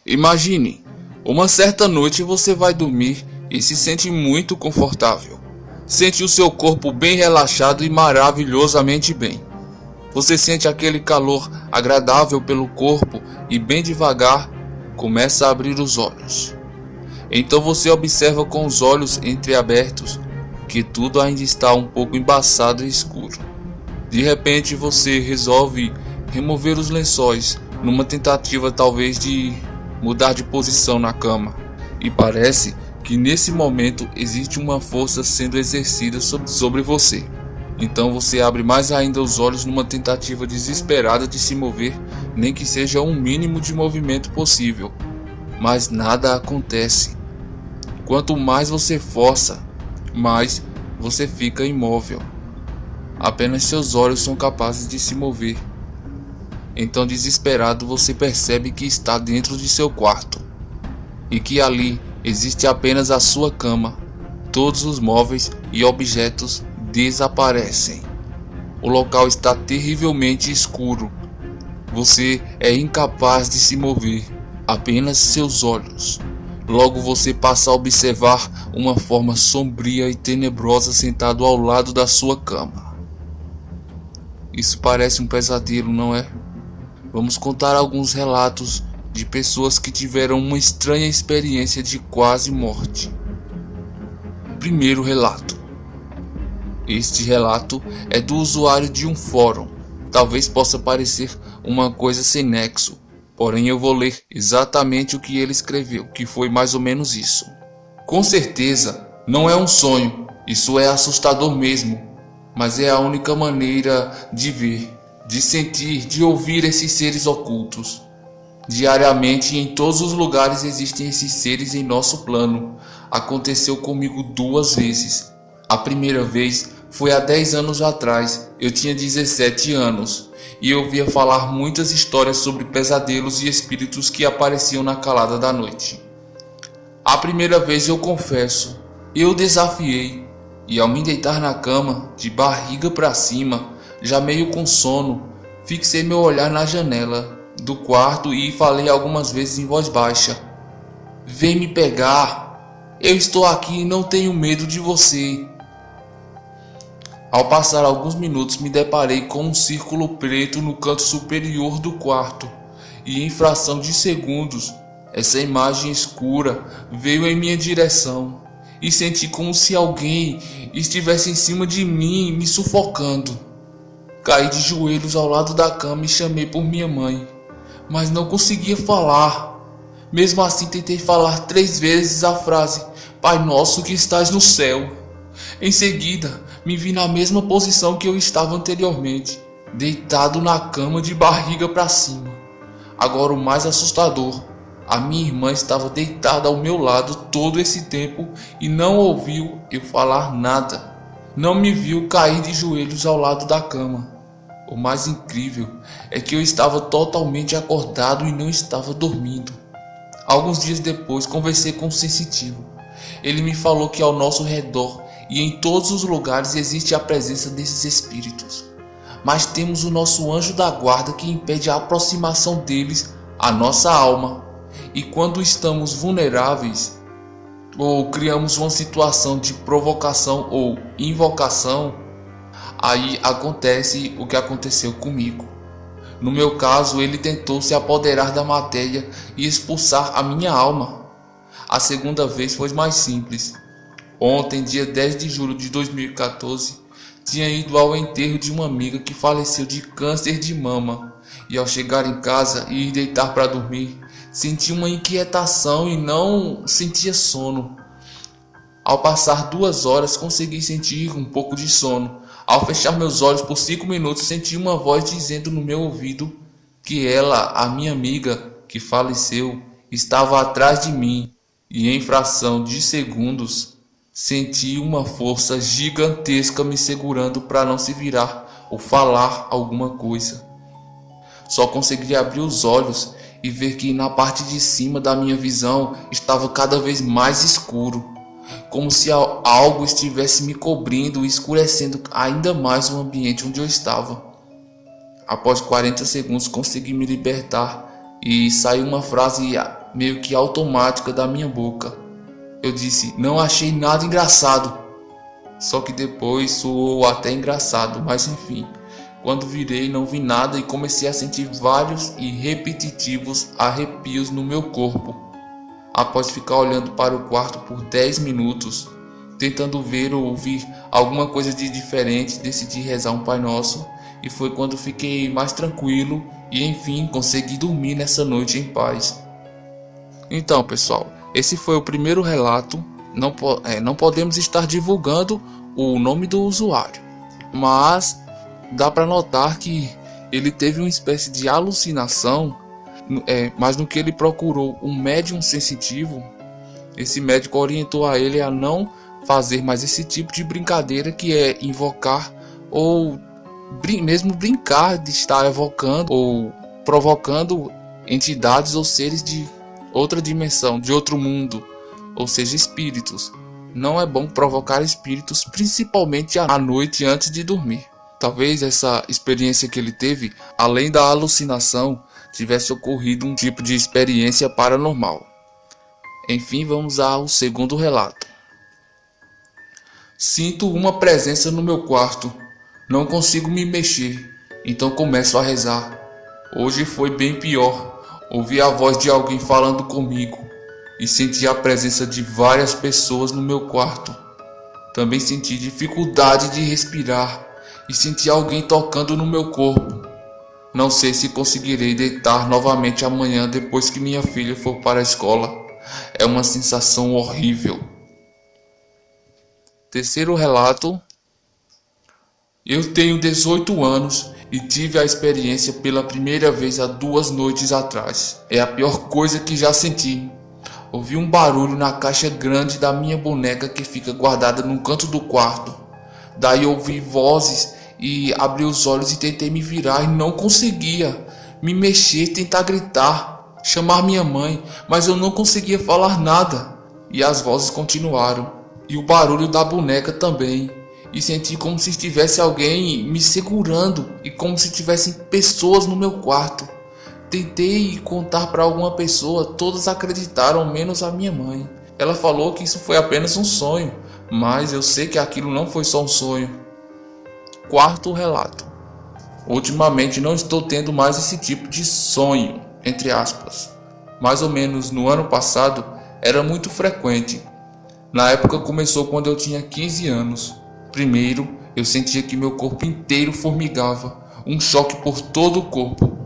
Imagine, uma certa noite você vai dormir e se sente muito confortável. Sente o seu corpo bem relaxado e maravilhosamente bem. Você sente aquele calor agradável pelo corpo e bem devagar começa a abrir os olhos. Então você observa com os olhos entreabertos que tudo ainda está um pouco embaçado e escuro. De repente você resolve remover os lençóis numa tentativa talvez de mudar de posição na cama. E parece que nesse momento existe uma força sendo exercida sobre você. Então você abre mais ainda os olhos numa tentativa desesperada de se mover, nem que seja um mínimo de movimento possível. Mas nada acontece. Quanto mais você força, mais você fica imóvel. Apenas seus olhos são capazes de se mover. Então, desesperado, você percebe que está dentro de seu quarto e que ali existe apenas a sua cama. Todos os móveis e objetos desaparecem. O local está terrivelmente escuro. Você é incapaz de se mover, apenas seus olhos. Logo você passa a observar uma forma sombria e tenebrosa sentado ao lado da sua cama. Isso parece um pesadelo, não é? Vamos contar alguns relatos de pessoas que tiveram uma estranha experiência de quase morte. Primeiro relato. Este relato é do usuário de um fórum. Talvez possa parecer uma coisa sem nexo, porém eu vou ler exatamente o que ele escreveu, que foi mais ou menos isso. Com certeza, não é um sonho, isso é assustador mesmo, mas é a única maneira de ver, de sentir, de ouvir esses seres ocultos. Diariamente em todos os lugares existem esses seres em nosso plano. Aconteceu comigo 2 vezes. A primeira vez foi há 10 anos atrás, eu tinha 17 anos e eu ouvia falar muitas histórias sobre pesadelos e espíritos que apareciam na calada da noite. A primeira vez eu confesso, eu desafiei e ao me deitar na cama, de barriga para cima, já meio com sono, fixei meu olhar na janela do quarto e falei algumas vezes em voz baixa: "Vem me pegar, eu estou aqui e não tenho medo de você." Ao passar alguns minutos me deparei com um círculo preto no canto superior do quarto e em fração de segundos essa imagem escura veio em minha direção e senti como se alguém estivesse em cima de mim me sufocando. Caí de joelhos ao lado da cama e chamei por minha mãe, mas não conseguia falar. Mesmo assim tentei falar 3 vezes a frase: "Pai nosso que estás no céu." Em seguida, me vi na mesma posição que eu estava anteriormente, deitado na cama de barriga para cima. Agora o mais assustador, a minha irmã estava deitada ao meu lado todo esse tempo e não ouviu eu falar nada. Não me viu cair de joelhos ao lado da cama. O mais incrível é que eu estava totalmente acordado e não estava dormindo. Alguns dias depois conversei com um sensitivo. Ele me falou que ao nosso redor e em todos os lugares existe a presença desses espíritos, mas temos o nosso anjo da guarda que impede a aproximação deles à nossa alma. E quando estamos vulneráveis ou criamos uma situação de provocação ou invocação, aí acontece o que aconteceu comigo. No meu caso, ele tentou se apoderar da matéria e expulsar a minha alma. A segunda vez foi mais simples. Ontem, dia 10 de julho de 2014, tinha ido ao enterro de uma amiga que faleceu de câncer de mama. E ao chegar em casa e ir deitar para dormir, senti uma inquietação e não sentia sono. Ao passar 2 horas, consegui sentir um pouco de sono. Ao fechar meus olhos por 5 minutos, senti uma voz dizendo no meu ouvido que ela, a minha amiga que faleceu, estava atrás de mim. E em fração de segundos, senti uma força gigantesca me segurando para não se virar ou falar alguma coisa. Só consegui abrir os olhos e ver que na parte de cima da minha visão estava cada vez mais escuro, como se algo estivesse me cobrindo e escurecendo ainda mais o ambiente onde eu estava. Após 40 segundos consegui me libertar e saiu uma frase meio que automática da minha boca. Eu disse: não achei nada engraçado. Só que depois soou até engraçado, mas enfim. Quando virei, não vi nada e comecei a sentir vários e repetitivos arrepios no meu corpo. Após ficar olhando para o quarto por 10 minutos, tentando ver ou ouvir alguma coisa de diferente, decidi rezar um Pai Nosso, e foi quando fiquei mais tranquilo e enfim consegui dormir nessa noite em paz. Então, pessoal, esse foi o primeiro relato. Não podemos estar divulgando o nome do usuário, mas dá para notar que ele teve uma espécie de alucinação, mas no que ele procurou um médium sensitivo, esse médico orientou a ele a não fazer mais esse tipo de brincadeira, que é invocar ou mesmo brincar de estar evocando ou provocando entidades ou seres de outra dimensão, de outro mundo, ou seja, espíritos. Não é bom provocar espíritos, principalmente à noite antes de dormir. Talvez essa experiência que ele teve, além da alucinação, tivesse ocorrido um tipo de experiência paranormal. Enfim, vamos ao segundo relato. Sinto uma presença no meu quarto. Não consigo me mexer, então começo a rezar. Hoje foi bem pior. Ouvi a voz de alguém falando comigo e senti a presença de várias pessoas no meu quarto. Também senti dificuldade de respirar e senti alguém tocando no meu corpo. Não sei se conseguirei deitar novamente amanhã depois que minha filha for para a escola. É uma sensação horrível. Terceiro relato. Eu tenho 18 anos e tive a experiência pela primeira vez há 2 noites atrás. É a pior coisa que já senti. Ouvi um barulho na caixa grande da minha boneca que fica guardada no canto do quarto. Daí ouvi vozes e abri os olhos e tentei me virar e não conseguia. Me mexer, tentar gritar, chamar minha mãe, mas eu não conseguia falar nada. E as vozes continuaram. E o barulho da boneca também. E senti como se estivesse alguém me segurando e como se tivessem pessoas no meu quarto. Tentei contar para alguma pessoa, todas acreditaram, menos a minha mãe. Ela falou que isso foi apenas um sonho, mas eu sei que aquilo não foi só um sonho. Quarto relato. Ultimamente não estou tendo mais esse tipo de sonho, entre aspas. Mais ou menos no ano passado era muito frequente. Na época começou quando eu tinha 15 anos. Primeiro, eu sentia que meu corpo inteiro formigava, um choque por todo o corpo.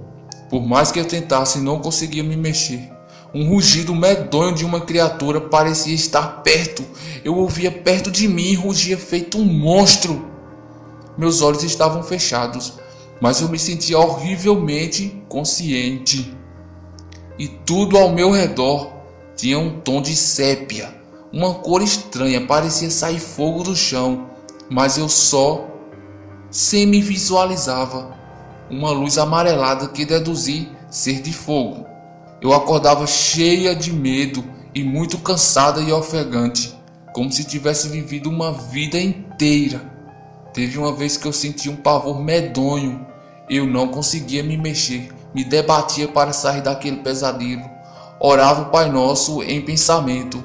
Por mais que eu tentasse, não conseguia me mexer. Um rugido medonho de uma criatura parecia estar perto. Eu ouvia perto de mim e rugia feito um monstro. Meus olhos estavam fechados, mas eu me sentia horrivelmente consciente. E tudo ao meu redor tinha um tom de sépia. Uma cor estranha, parecia sair fogo do chão, mas eu só semi-visualizava uma luz amarelada que deduzi ser de fogo. Eu acordava cheia de medo e muito cansada e ofegante, como se tivesse vivido uma vida inteira. Teve uma vez que eu senti um pavor medonho. Eu não conseguia me mexer, me debatia para sair daquele pesadelo. Orava o Pai Nosso em pensamento.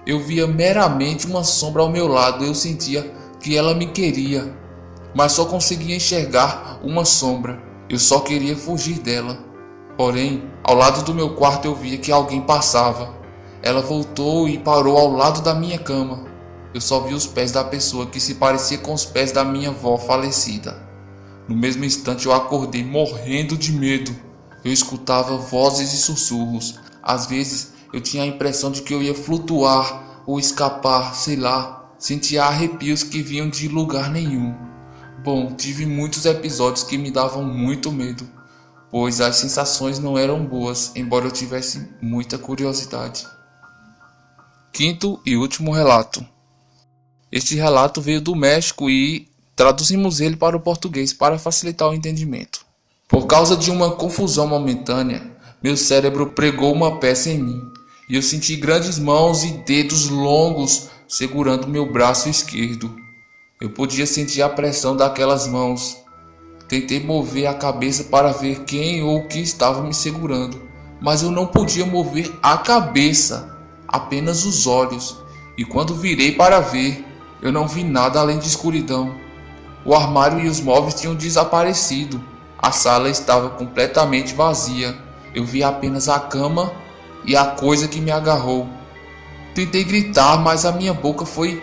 Eu via meramente uma sombra ao meu lado. Eu sentia que ela me queria, mas só conseguia enxergar uma sombra. Eu só queria fugir dela. Porém, ao lado do meu quarto eu via que alguém passava. Ela voltou e parou ao lado da minha cama. Eu só vi os pés da pessoa que se parecia com os pés da minha avó falecida. No mesmo instante eu acordei morrendo de medo. Eu escutava vozes e sussurros. Às vezes eu tinha a impressão de que eu ia flutuar ou escapar, sei lá. Sentia arrepios que vinham de lugar nenhum. Bom, tive muitos episódios que me davam muito medo, pois as sensações não eram boas, embora eu tivesse muita curiosidade. Quinto e último relato. Este relato veio do México e traduzimos ele para o português para facilitar o entendimento. Por causa de uma confusão momentânea, meu cérebro pregou uma peça em mim, e eu senti grandes mãos e dedos longos segurando meu braço esquerdo. Eu podia sentir a pressão daquelas mãos. Tentei mover a cabeça para ver quem ou o que estava me segurando, mas eu não podia mover a cabeça, apenas os olhos, e quando virei para ver, eu não vi nada além de escuridão. O armário e os móveis tinham desaparecido. A sala estava completamente vazia. Eu vi apenas a cama e a coisa que me agarrou. Tentei gritar, mas a minha boca foi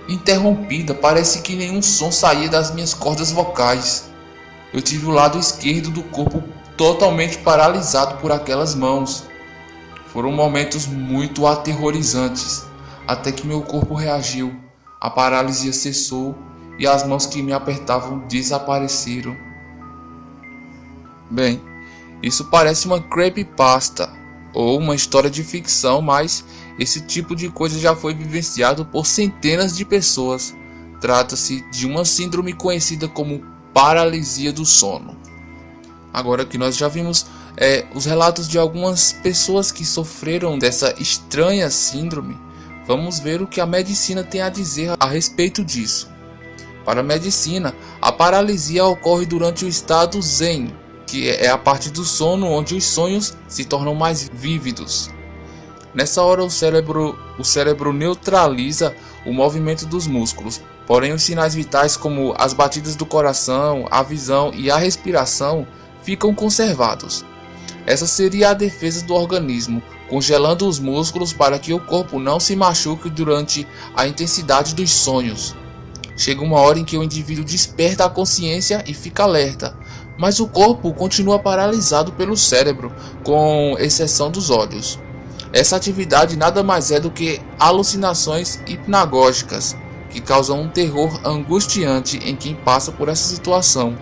interrompida. Parece que nenhum som saía das minhas cordas vocais. Eu tive o lado esquerdo do corpo totalmente paralisado por aquelas mãos. Foram momentos muito aterrorizantes, até que meu corpo reagiu. A paralisia cessou e as mãos que me apertavam desapareceram. Bem, isso parece uma creepypasta ou uma história de ficção, mas esse tipo de coisa já foi vivenciado por centenas de pessoas. Trata-se de uma síndrome conhecida como paralisia do sono. Agora que nós já vimos os relatos de algumas pessoas que sofreram dessa estranha síndrome, vamos ver o que a medicina tem a dizer a respeito disso. Para a medicina, a paralisia ocorre durante o estado Zen, que é a parte do sono onde os sonhos se tornam mais vívidos. Nessa hora o cérebro neutraliza o movimento dos músculos, porém os sinais vitais como as batidas do coração, a visão e a respiração ficam conservados. Essa seria a defesa do organismo, congelando os músculos para que o corpo não se machuque durante a intensidade dos sonhos. Chega uma hora em que o indivíduo desperta a consciência e fica alerta, mas o corpo continua paralisado pelo cérebro, com exceção dos olhos. Essa atividade nada mais é do que alucinações hipnagógicas, que causam um terror angustiante em quem passa por essa situação.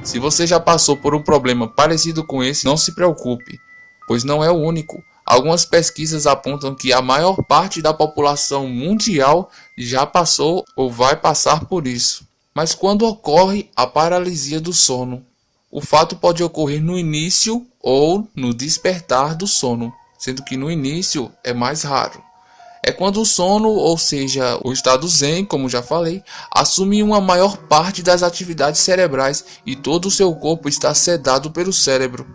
Se você já passou por um problema parecido com esse, não se preocupe, pois não é o único. Algumas pesquisas apontam que a maior parte da população mundial já passou ou vai passar por isso. Mas quando ocorre a paralisia do sono, o fato pode ocorrer no início ou no despertar do sono, sendo que no início é mais raro. É quando o sono, ou seja, o estado Zen, como já falei, assume uma maior parte das atividades cerebrais e todo o seu corpo está sedado pelo cérebro.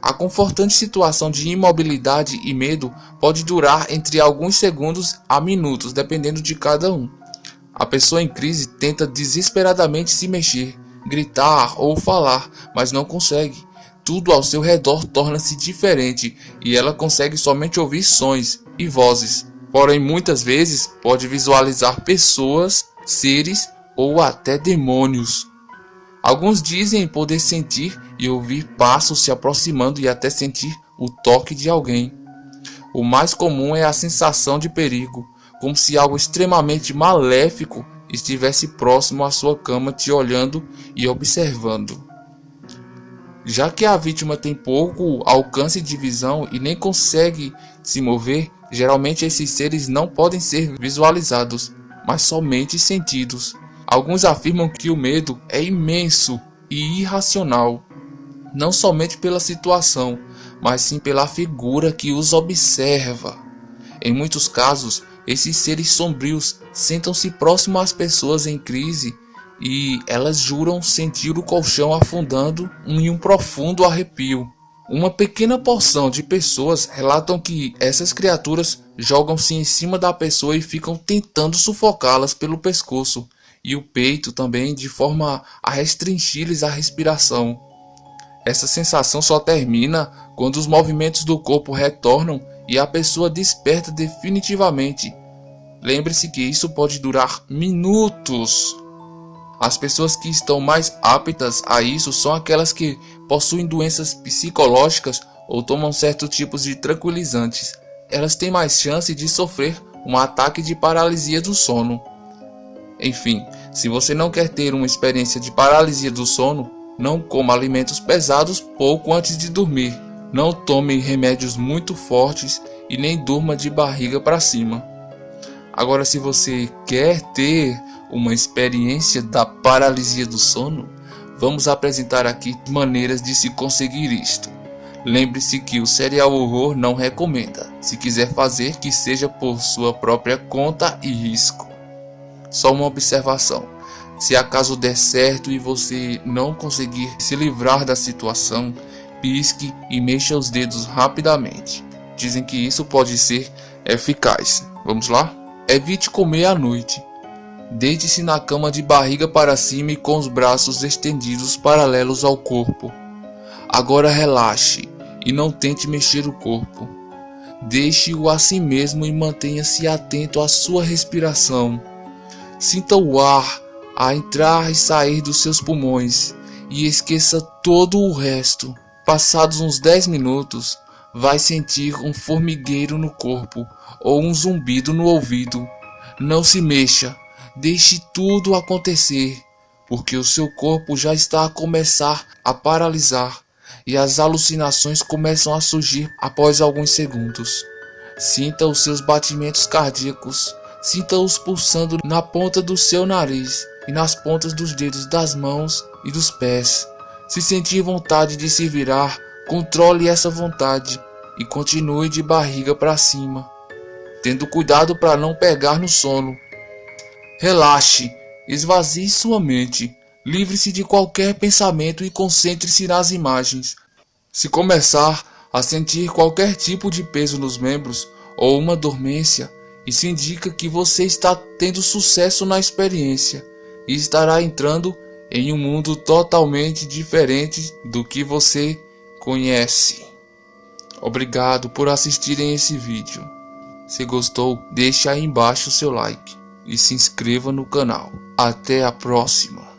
A confortante situação de imobilidade e medo pode durar entre alguns segundos a minutos, dependendo de cada um. A pessoa em crise tenta desesperadamente se mexer, gritar ou falar, mas não consegue. Tudo ao seu redor torna-se diferente e ela consegue somente ouvir sons e vozes. Porém, muitas vezes pode visualizar pessoas, seres ou até demônios. Alguns dizem poder sentir e ouvir passos se aproximando e até sentir o toque de alguém. O mais comum é a sensação de perigo, como se algo extremamente maléfico estivesse próximo à sua cama te olhando e observando. Já que a vítima tem pouco alcance de visão e nem consegue se mover, geralmente esses seres não podem ser visualizados, mas somente sentidos. Alguns afirmam que o medo é imenso e irracional, não somente pela situação, mas sim pela figura que os observa. Em muitos casos, esses seres sombrios sentam-se próximo às pessoas em crise e elas juram sentir o colchão afundando em um profundo arrepio. Uma pequena porção de pessoas relatam que essas criaturas jogam-se em cima da pessoa e ficam tentando sufocá-las pelo pescoço e o peito também, de forma a restringir-lhes a respiração. Essa sensação só termina quando os movimentos do corpo retornam e a pessoa desperta definitivamente. Lembre-se que isso pode durar minutos. As pessoas que estão mais aptas a isso são aquelas que possuem doenças psicológicas ou tomam certos tipos de tranquilizantes. Elas têm mais chance de sofrer um ataque de paralisia do sono. Enfim, se você não quer ter uma experiência de paralisia do sono, não coma alimentos pesados pouco antes de dormir. Não tome remédios muito fortes e nem durma de barriga para cima. Agora, se você quer ter uma experiência da paralisia do sono, vamos apresentar aqui maneiras de se conseguir isto. Lembre-se que o Serial Horror não recomenda. Se quiser fazer, que seja por sua própria conta e risco. Só uma observação: se acaso der certo e você não conseguir se livrar da situação, pisque e mexa os dedos rapidamente. Dizem que isso pode ser eficaz. Vamos lá? Evite comer à noite. Deite-se na cama de barriga para cima e com os braços estendidos paralelos ao corpo. Agora relaxe e não tente mexer o corpo. Deixe-o assim mesmo e mantenha-se atento à sua respiração. Sinta o ar a entrar e sair dos seus pulmões e esqueça todo o resto. Passados uns 10 minutos, vai sentir um formigueiro no corpo ou um zumbido no ouvido. Não se mexa, deixe tudo acontecer, porque o seu corpo já está a começar a paralisar e as alucinações começam a surgir após alguns segundos. Sinta os seus batimentos cardíacos, sinta-os pulsando na ponta do seu nariz e nas pontas dos dedos das mãos e dos pés. Se sentir vontade de se virar, controle essa vontade e continue de barriga para cima, tendo cuidado para não pegar no sono. Relaxe, esvazie sua mente, livre-se de qualquer pensamento e concentre-se nas imagens. Se começar a sentir qualquer tipo de peso nos membros ou uma dormência, isso indica que você está tendo sucesso na experiência e estará entrando em um mundo totalmente diferente do que você conhece. Obrigado por assistirem esse vídeo. Se gostou, deixe aí embaixo o seu like e se inscreva no canal. Até a próxima.